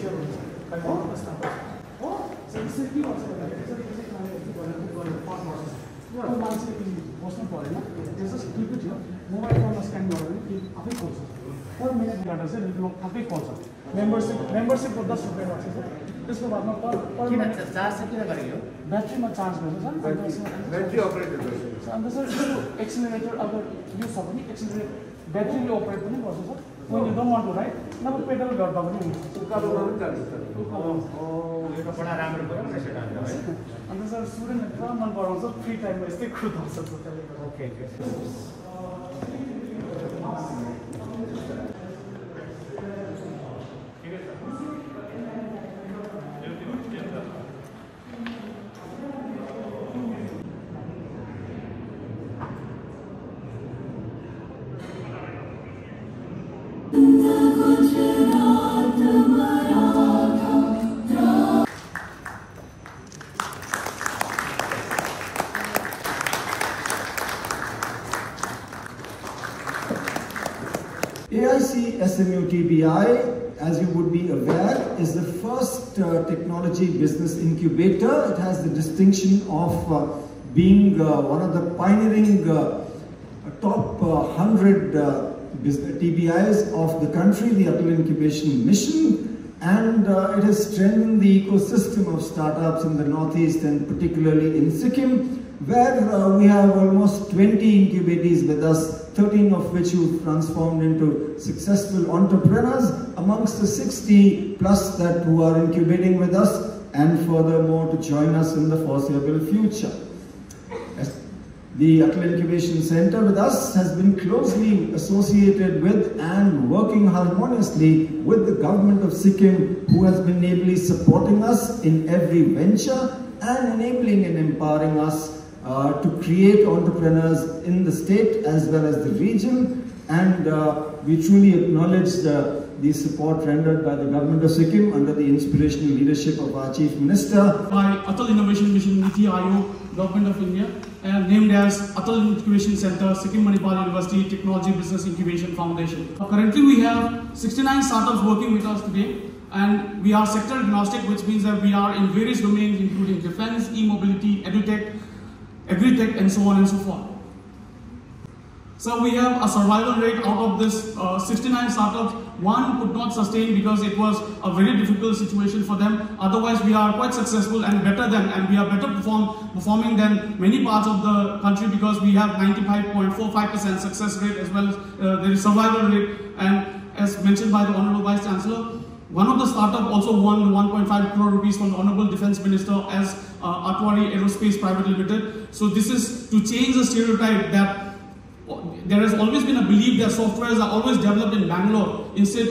share हुन्छ like all the staff हो सो यसरी के गर्छ भन्दाखेरि यसरी फर्म गर्छ त्यो मान्छेले बस्नु परेन त्यो जस्ट के थियो मोबाइल फोनमा स्क्यान गरेर कि आफै खोल्छ पर मिनेटबाट चाहिँ लोक आफै खोल्छ मेम्बरसिपको 10 रुपैयाँ लाग्छ सर त्यसको बादमा पर किन चार्ज चाहिँ किन गरेको ब्याट्रीमा चार्ज गर्छ सर ब्याट्री अपरेट गर्छ अन्त सर यो एक्सिलरेटर अगर यो छ भने एक्सिलरेटर ब्याट्रीले अपरेट पनि गर्छ sir when you don't want to ride नभए पेडल गर्दा पनि हुन्छ बडा राम्रो भयो नि सेट हाल्नु है अन्त सर स्टुडेन्टहरु पुरा मन पराउँछ फ्री टाइममा यस्तै कुदाउँछ त्यसले गर्दा okay AIC SMU TBI, as you would be aware, is the first technology business incubator. It has the distinction of being one of the pioneering top 100 TBIs of the country, the Atal Incubation Mission, and it has strengthened the ecosystem of startups in the Northeast and particularly in Sikkim, where we have almost 20 incubatees with us, 13 of which you've transformed into successful entrepreneurs, amongst the 60 plus that who are incubating with us, and furthermore to join us in the foreseeable future. The Atal Incubation Center with us has been closely associated with and working harmoniously with the government of Sikkim, who has been ably supporting us in every venture and enabling and empowering us to create entrepreneurs in the state as well as the region, and we truly acknowledge the support rendered by the government of Sikkim under the inspirational leadership of our Chief Minister. By Atal Innovation Mission, Niti Aayog, Government of India, and named as Atal Incubation Center, Sikkim Manipal University Technology Business Incubation Foundation. Currently we have 69 startups working with us today, and we are sector agnostic, which means that we are in various domains including defense, e-mobility, edutech, agri-tech, and so on and so forth. So we have a survival rate out of this 69 startups. One could not sustain because it was a very difficult situation for them. Otherwise, we are quite successful and better than, and we are better performing than many parts of the country, because we have 95.45% success rate, as well as there is survival rate. And as mentioned by the Honorable Vice Chancellor, one of the startup also won 1.5 crore rupees from the Honorable Defence Minister as Atwari Aerospace Private Limited. So this is to change the stereotype that there has always been a belief that softwares are always developed in Bangalore. Instead,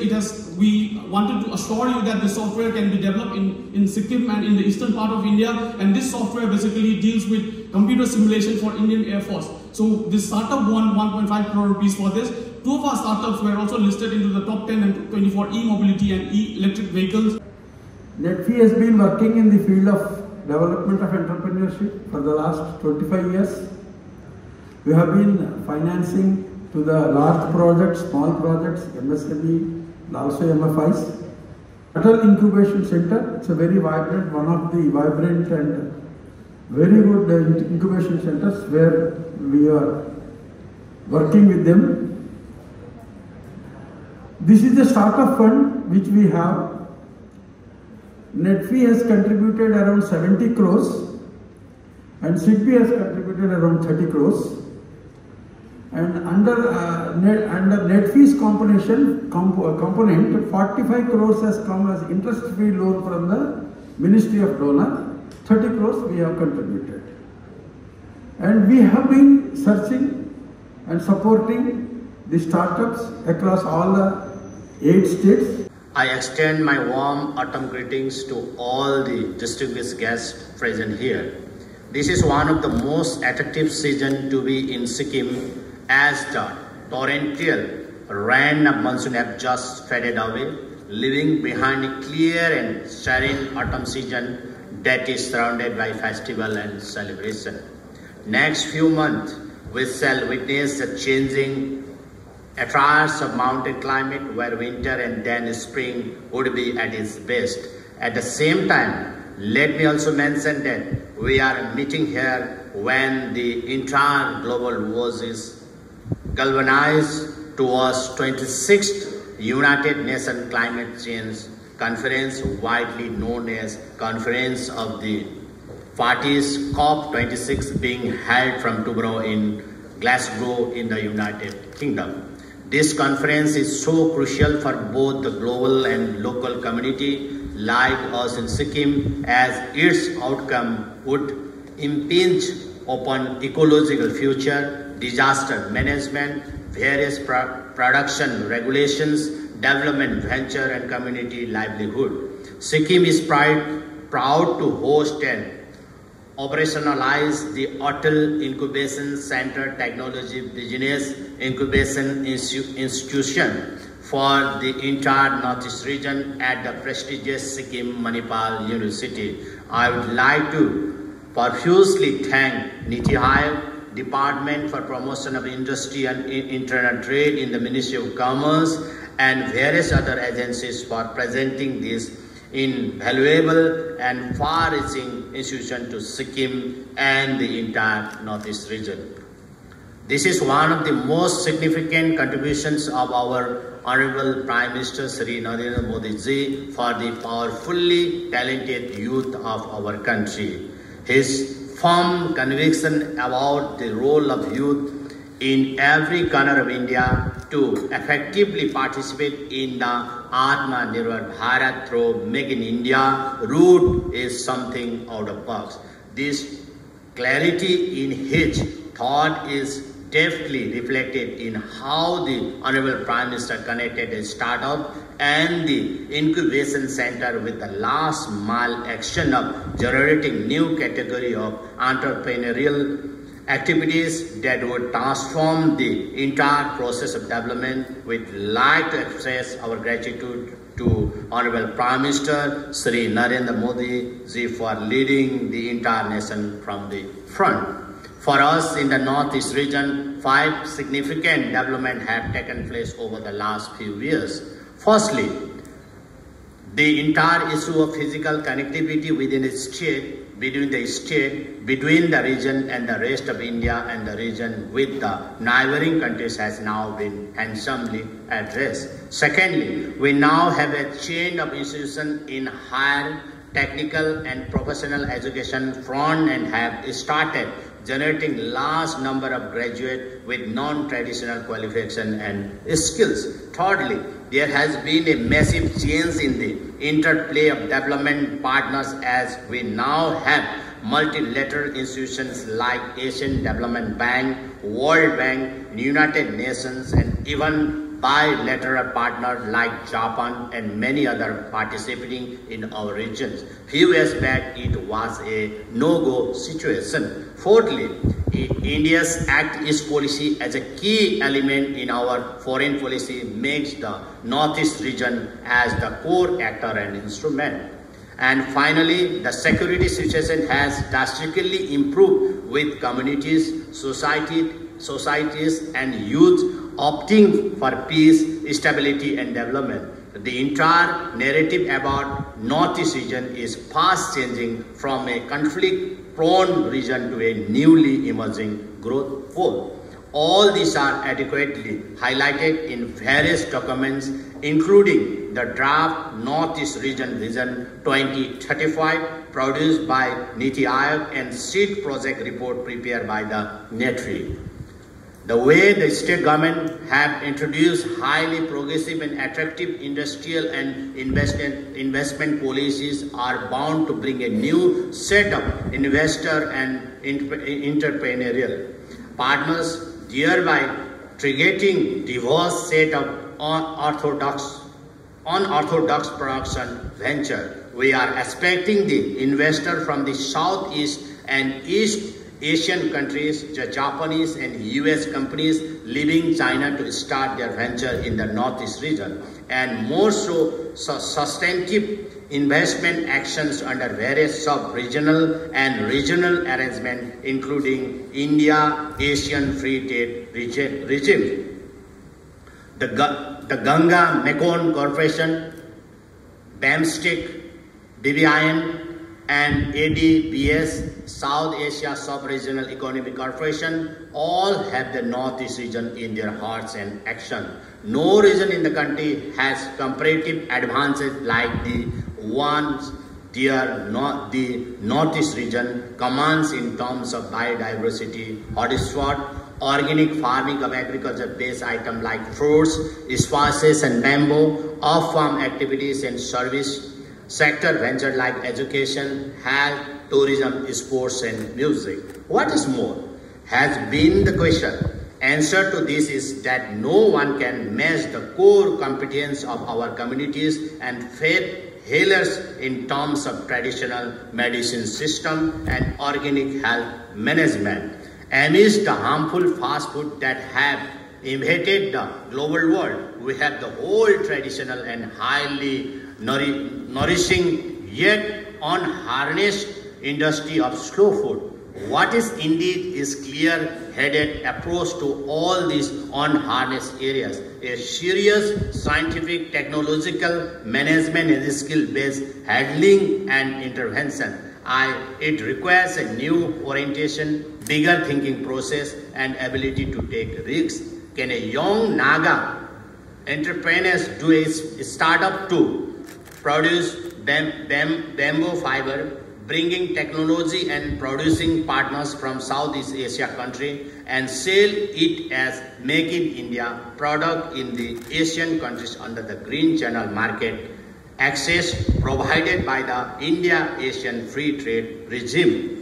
we wanted to assure you that the software can be developed in Sikkim and in the eastern part of India, and this software basically deals with computer simulation for Indian Air Force. So this startup won 1.5 crore rupees for this. Two of our startups were also listed into the top 10 and 20 for e-mobility and e-electric vehicles. NetFee has been working in the field of development of entrepreneurship for the last 25 years. We have been financing to the large projects, small projects, MSME, and also MFIs. Atal Incubation Center, it's a very vibrant, one of the vibrant and very good incubation centers where we are working with them. This is the startup fund which we have. NetFee has contributed around 70 crores and SIDBI has contributed around 30 crores. And under NetFee's component, 45 crores has come as interest-free loan from the Ministry of Donor. 30 crores we have contributed. And we have been searching and supporting the startups across all the 8 states. I extend my warm autumn greetings to all the distinguished guests present here. This is one of the most attractive seasons to be in Sikkim, as the torrential rain of monsoon have just faded away, leaving behind a clear and serene autumn season that is surrounded by festival and celebration. Next few months, we shall witness the changing attracts a mountain climate where winter and then spring would be at its best. At the same time, let me also mention that we are meeting here when the entire global world is galvanized towards 26th United Nations Climate Change Conference, widely known as Conference of the Parties, COP26, being held from tomorrow in Glasgow in the United Kingdom. This conference is so crucial for both the global and local community like us in Sikkim, as its outcome would impinge upon ecological future, disaster management, various production regulations, development venture and community livelihood. Sikkim is proud to host and operationalize the Atal Incubation Center Technology Business Incubation Institution for the entire Northeast region at the prestigious Sikkim Manipal University. I would like to profusely thank Niti Aayog, Department for Promotion of Industry and International Trade in the Ministry of Commerce and various other agencies for presenting this invaluable and far-reaching institution to Sikkim and the entire Northeast region. This is one of the most significant contributions of our Honorable Prime Minister Shri Narendra Modi ji for the powerfully talented youth of our country. His firm conviction about the role of youth in every corner of India to effectively participate in the Atmanirbhar Bharat through Make in India route is something out of box. This clarity in his thought is deftly reflected in how the Honorable Prime Minister connected a startup and the incubation center with the last mile action of generating new category of entrepreneurial activities that would transform the entire process of development. We'd like to express our gratitude to Honorable Prime Minister Shri Narendra Modi ji for leading the entire nation from the front. For us in the Northeast region, 5 significant developments have taken place over the last few years. Firstly, the entire issue of physical connectivity within a state, between the region and the rest of India and the region with the neighboring countries has now been handsomely addressed. Secondly, we now have a chain of institutions in higher technical and professional education front and have started generating large number of graduates with non-traditional qualification and skills. Thirdly, there has been a massive change in the interplay of development partners as we now have multilateral institutions like Asian Development Bank, World Bank, United Nations, and even bilateral partners like Japan and many others participating in our regions. Few years back, it was a no-go situation. Fourthly, India's Act East policy as a key element in our foreign policy makes the Northeast region as the core actor and instrument. And finally, the security situation has drastically improved with communities, societies and youth opting for peace, stability and development. The entire narrative about Northeast region is fast changing from a conflict-prone region to a newly emerging growth pole. All these are adequately highlighted in various documents, including the draft Northeast Region Vision 2035 produced by Niti Aayog and seed project report prepared by the NETRI. The way the state government have introduced highly progressive and attractive industrial and investment policies are bound to bring a new set of investor and entrepreneurial partners, thereby triggering diverse set of unorthodox production venture. We are expecting the investor from the Southeast and East Asian countries, the Japanese and US companies leaving China to start their venture in the Northeast region, and more so substantive investment actions under various sub-regional and regional arrangements, including India-Asian Free Trade regime. the Ganga Mekong Corporation, BAMSTEC, BBIN, and ADBS, South Asia Sub-Regional Economic Corporation, all have the Northeast region in their hearts and action. No region in the country has comparative advances like the ones the Northeast region commands in terms of biodiversity, hotspot, organic farming of agriculture-based items like fruits, spices and bamboo, off-farm activities and service sector venture like education, health, tourism, sports and music. What is more has been the question. Answer to this is that no one can match the core competence of our communities and faith healers in terms of traditional medicine system and organic health management. Amidst the harmful fast food that have invaded the global world, we have the whole traditional and highly nourishing yet unharnessed industry of slow food. What is indeed is clear-headed approach to all these unharnessed areas, a serious scientific, technological, management and skill-based handling and intervention. It requires a new orientation, bigger thinking process and ability to take risks. Can a young Naga entrepreneurs do a startup to produce bamboo fiber, bringing technology and producing partners from Southeast Asia country and sell it as Make in India product in the Asian countries under the Green Channel market access provided by the India-Asian free trade regime?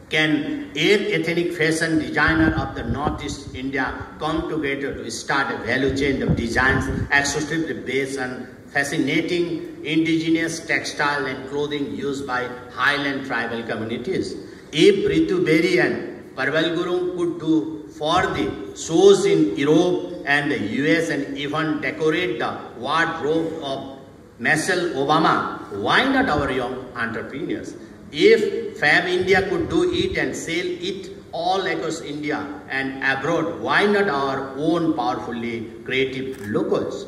Can 8 ethnic fashion designers of the Northeast India come together to start a value chain of designs exclusively based on fascinating indigenous textile and clothing used by highland tribal communities? If Ritu Berry and Parval Gurung could do for the shows in Europe and the US and even decorate the wardrobe of Michelle Obama, why not our young entrepreneurs? If Fab India could do it and sell it all across India and abroad, why not our own powerfully creative locals?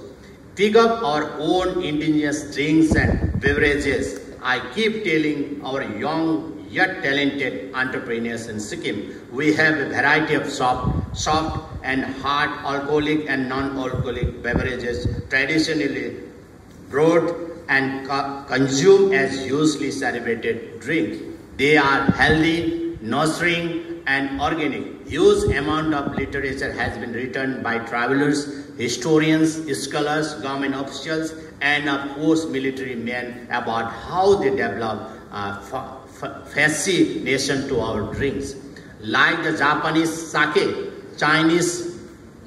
Pick up our own indigenous drinks and beverages. I keep telling our young yet talented entrepreneurs in Sikkim, we have a variety of soft and hard alcoholic and non-alcoholic beverages traditionally brewed and consumed as hugely celebrated drinks. They are healthy, nourishing and organic. Huge amount of literature has been written by travelers, historians, scholars, government officials and of course military men about how they develop fascination to our drinks. Like the Japanese sake, Chinese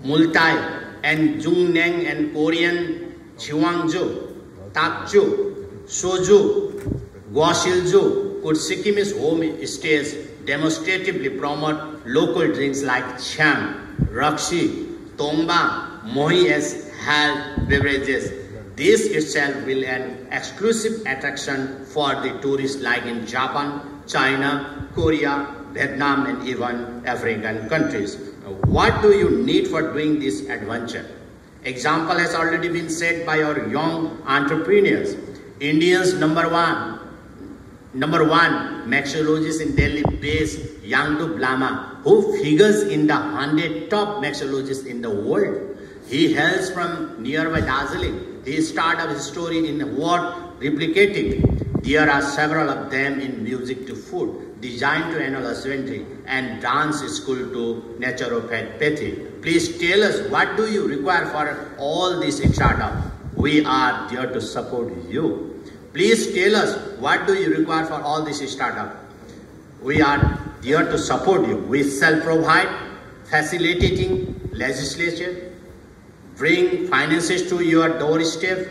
multai and Jungneng and Korean Chiwangju, Takju, Soju, Guashilju, could Sikkimese homestays demonstratively promote local drinks like Cham, Rakshi, Tongba, Mohi as health beverages. This itself will an exclusive attraction for the tourists like in Japan, China, Korea, Vietnam and even African countries. What do you need for doing this adventure? Example has already been set by our young entrepreneurs. Indians number one mixologist in Delhi based Yangdup Lama, who figures in the 100 top mixologists in the world. He hails from nearby Darjeeling. He started his story in word replicating. There are several of them in music to food, design to animal husbandry, and dance school to naturopathy. Please tell us, what do you require for all this startup? We are there to support you. Please tell us, what do you require for all this startup? We are there to support you. We shall provide facilitating legislation, bring finances to your doorstep,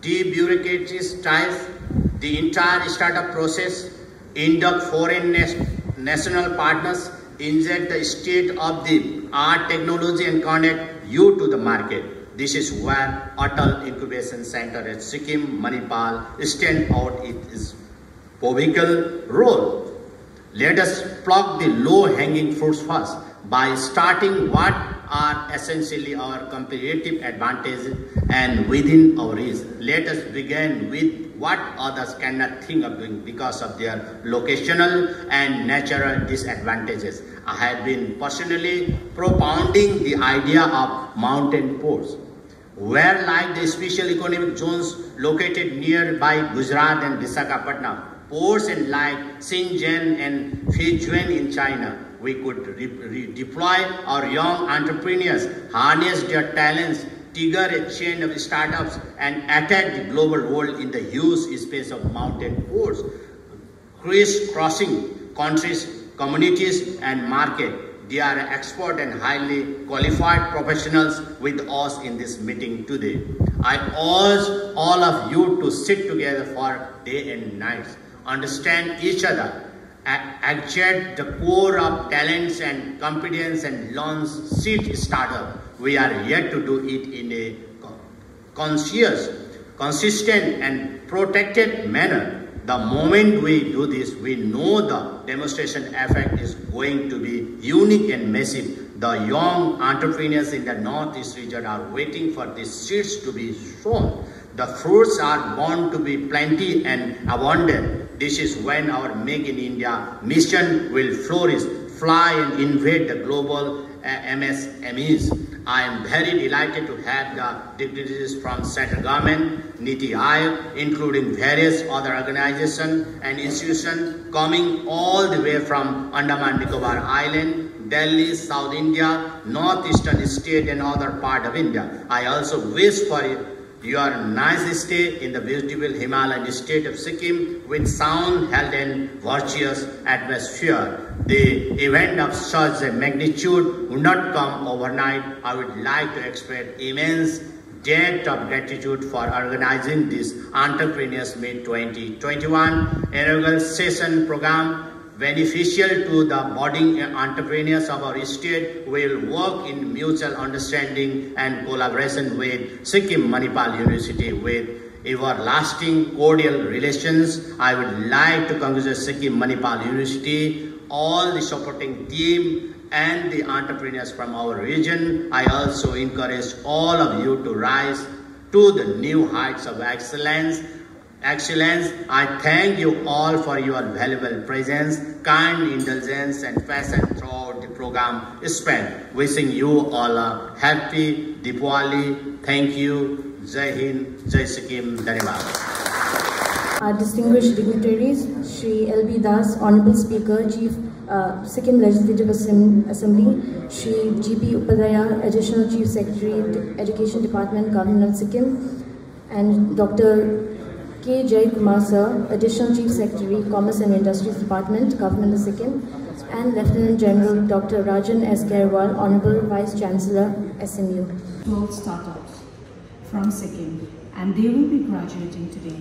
debureaucratize the entire startup process, induct foreign national partners, inject the state-of-the-art technology and connect you to the market. This is where Atal Incubation Center at Sikkim, Manipal stand out its pivotal role. Let us pluck the low-hanging fruits first by starting what are essentially our competitive advantage and within our reach. Let us begin with what others cannot think of doing because of their locational and natural disadvantages. I have been personally propounding the idea of mountain ports, where like the special economic zones located nearby Gujarat and Visakhapatnam, ports and like Shenzhen and Fujian in China, we could deploy our young entrepreneurs, harness their talents, trigger a chain of startups, and attack the global world in the huge space of mountain ports, crisscrossing countries, communities, and market. They are expert and highly qualified professionals with us in this meeting today. I urge all of you to sit together for day and nights, understand each other, extract the core of talents and competence, and launch seed startup. We are here to do it in a conscious, consistent, and protected manner. The moment we do this, we know the demonstration effect is going to be unique and massive. The young entrepreneurs in the Northeast region are waiting for these seeds to be sown. The fruits are bound to be plenty and abundant. This is when our Make in India mission will flourish, fly, and invade the global MSMEs. I am very delighted to have the dignitaries from central government, NITI Aayog, including various other organizations and institutions coming all the way from Andaman Nicobar Island, Delhi, South India, northeastern state, and other part of India. I also wish for your nice stay in the beautiful Himalayan state of Sikkim with sound, health, and virtuous atmosphere. The event of such a magnitude would not come overnight. I would like to express immense debt of gratitude for organizing this Entrepreneurs Meet 2021 inaugural session program. Beneficial to the budding entrepreneurs of our state, will work in mutual understanding and collaboration with Sikkim Manipal University with everlasting cordial relations. I would like to congratulate Sikkim Manipal University, all the supporting team, and the entrepreneurs from our region. I also encourage all of you to rise to the new heights of excellence. I thank you all for your valuable presence, kind indulgence, and passion throughout the program spent. Wishing you all a happy Diwali. Thank you. Jai Hind, Jai Sikkim, Dhanyavad. Our distinguished dignitaries, Shri L.B. Das, Honorable Speaker, Chief Sikkim Legislative Assembly, Shri G.P. Upadhyaya, Additional Chief Secretary, Education Department, Government of Sikkim, and Dr. K. Jai Kumar Sir, Additional Chief Secretary, Commerce and Industries Department, Government of Sikkim, and Lieutenant General Dr. Rajan S. Kairwal, Honorable Vice Chancellor, SMU. 12 startups from Sikkim, and they will be graduating today.